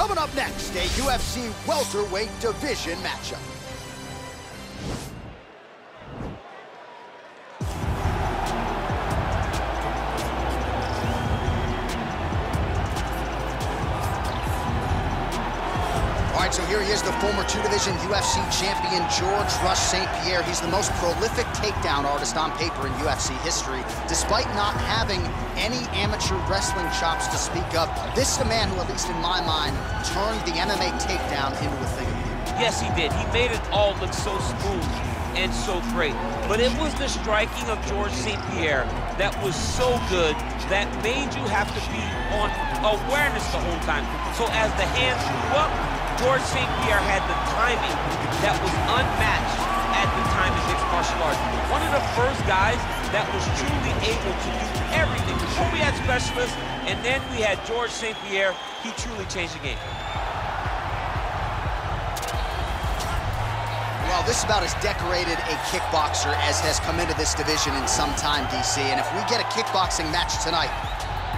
Coming up next, a UFC welterweight division matchup. All right, so here he is, the former two-division UFC champion, George St Pierre. He's the most prolific takedown artist on paper in UFC history. Despite not having any amateur wrestling chops to speak of, this is a man who, at least in my mind, turned the MMA takedown into a thing of beauty. Yes, he did. He made it all look so smooth and so great. But it was the striking of George St Pierre that was so good that made you have to be on awareness the whole time. So as the hands flew up, George St Pierre had the timing that was unmatched at the time in mixed martial arts. One of the first guys that was truly able to do everything. Before we had specialists, and then we had George St Pierre, he truly changed the game. Well, this is about as decorated a kickboxer as has come into this division in some time, DC. And if we get a kickboxing match tonight,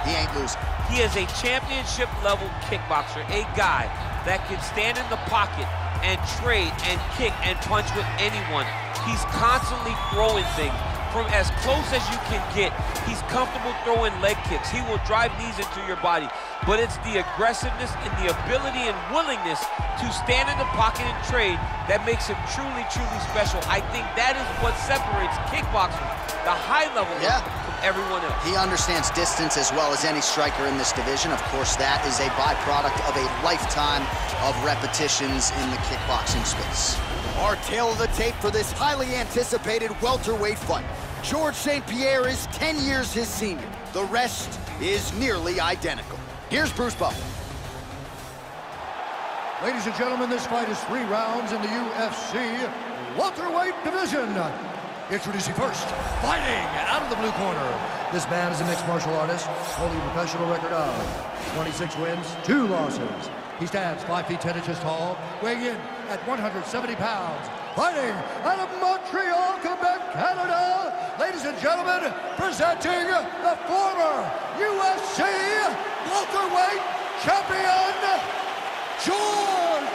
he ain't losing. He is a championship-level kickboxer, a guy that can stand in the pocket and trade and kick and punch with anyone. He's constantly throwing things from as close as you can get. He's comfortable throwing leg kicks. He will drive knees into your body. But it's the aggressiveness and the ability and willingness to stand in the pocket and trade that makes him truly, truly special. I think that is what separates kickboxers, the high level, from everyone else. He understands distance as well as any striker in this division. Of course, that is a byproduct of a lifetime of repetitions in the kickboxing space. Our tale of the tape for this highly anticipated welterweight fight. George St Pierre is 10 years his senior. The rest is nearly identical. Here's Bruce Buffer. Ladies and gentlemen, this fight is 3 rounds in the UFC welterweight division. Introducing first, fighting out of the blue corner. This man is a mixed martial artist, holding a professional record of 26 wins, 2 losses. He stands 5 feet 10 inches tall, weighing in at 170 pounds. Fighting out of Montreal, Quebec, Canada. Ladies and gentlemen, presenting the former UFC welterweight champion, George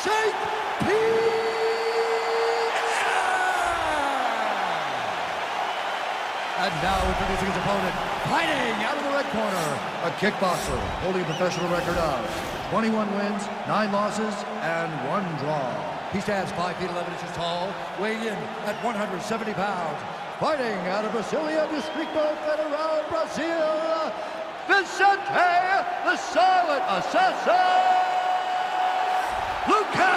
St Pierre. And now introducing his opponent, fighting out of the red corner, a kickboxer holding a professional record of 21 wins, 9 losses, and 1 draw. He stands 5 feet 11 inches tall, weighing in at 170 pounds. Fighting out of Brasilia, Distrito Federal, Brazil, Vicente, the Silent Assassin, Luque!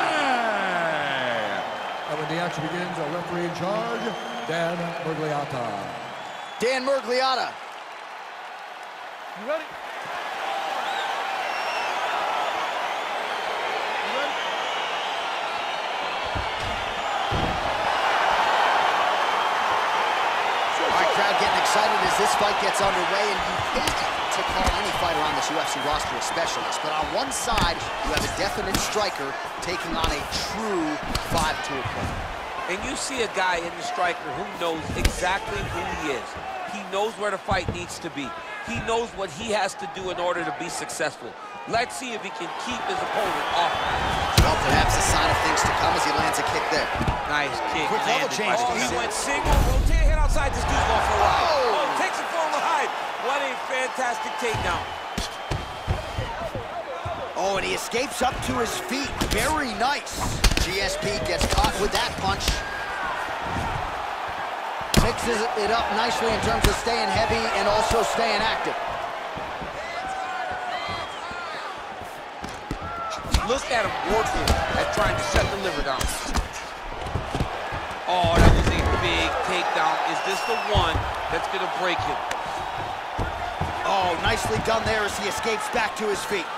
And when the action begins, our referee in charge, Dan Murgliata. Dan Murgliata. You ready? Crowd getting excited as this fight gets underway, and you hate to call any fighter on this UFC roster a specialist, but on one side, you have a definite striker taking on a true 5-tool player. And you see a guy in the striker who knows exactly who he is. He knows where the fight needs to be. He knows what he has to do in order to be successful. Let's see if he can keep his opponent off. Well, perhaps a sign of things to come as he lands a kick there. Nice kick. Quick level change. Oh, he went single, rotate, head outside. This dude's going for a ride. Oh, takes it for a ride. What a fantastic takedown. Oh, and he escapes up to his feet. Very nice. GSP gets caught with that punch. Mixes it up nicely in terms of staying heavy and also staying active. Look at him working at trying to shut the liver down. Oh, that was a big takedown. Is this the one that's gonna break him? Oh, nicely done there as he escapes back to his feet.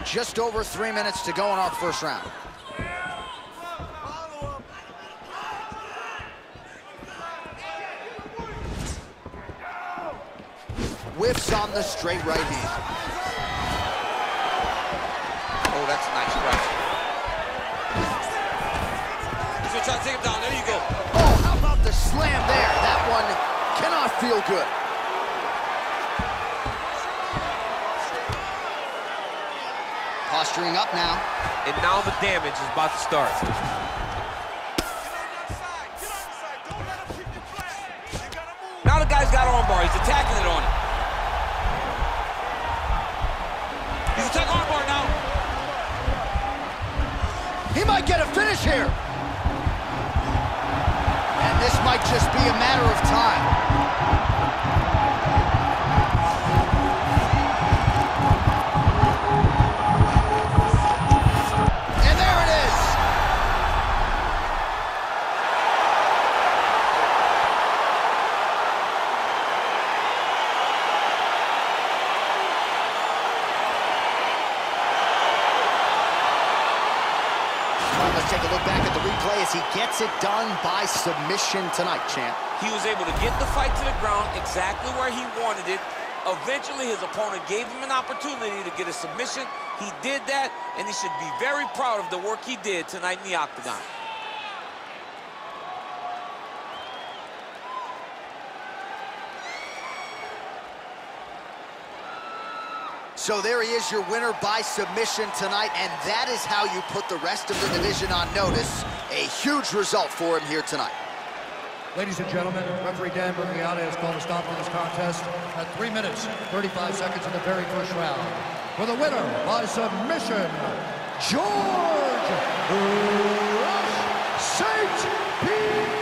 Just over 3 minutes to go in our first round. Whiffs on the straight right hand. Oh, that's a nice strike. He's gonna try to take him down. There you go. Oh, how about the slam there? That one cannot feel good. Posturing up now. And now the damage is about to start. Now the guy's got armbar. He's attacking it on him. He's attacking armbar now. He might get a finish here. And this might just be a matter of time. Let's take a look back at the replay as he gets it done by submission tonight, champ. He was able to get the fight to the ground exactly where he wanted it. Eventually, his opponent gave him an opportunity to get a submission. He did that, and he should be very proud of the work he did tonight in the octagon. So there he is, your winner by submission tonight, and that is how you put the rest of the division on notice. A huge result for him here tonight. Ladies and gentlemen, referee Dan Bergiata has called a stop to this contest at 3 minutes, 35 seconds in the very first round. For the winner by submission, George St Pierre.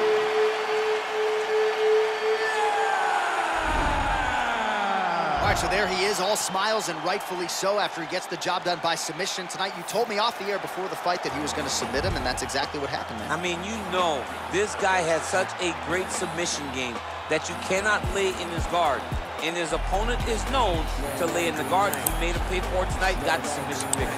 All right, so there he is, all smiles, and rightfully so after he gets the job done by submission tonight. You told me off the air before the fight that he was going to submit him, and that's exactly what happened, man. I mean, you know, this guy has such a great submission game that you cannot lay in his guard. And his opponent is known to lay in the guard. He made him pay for it tonight, got the submission victory.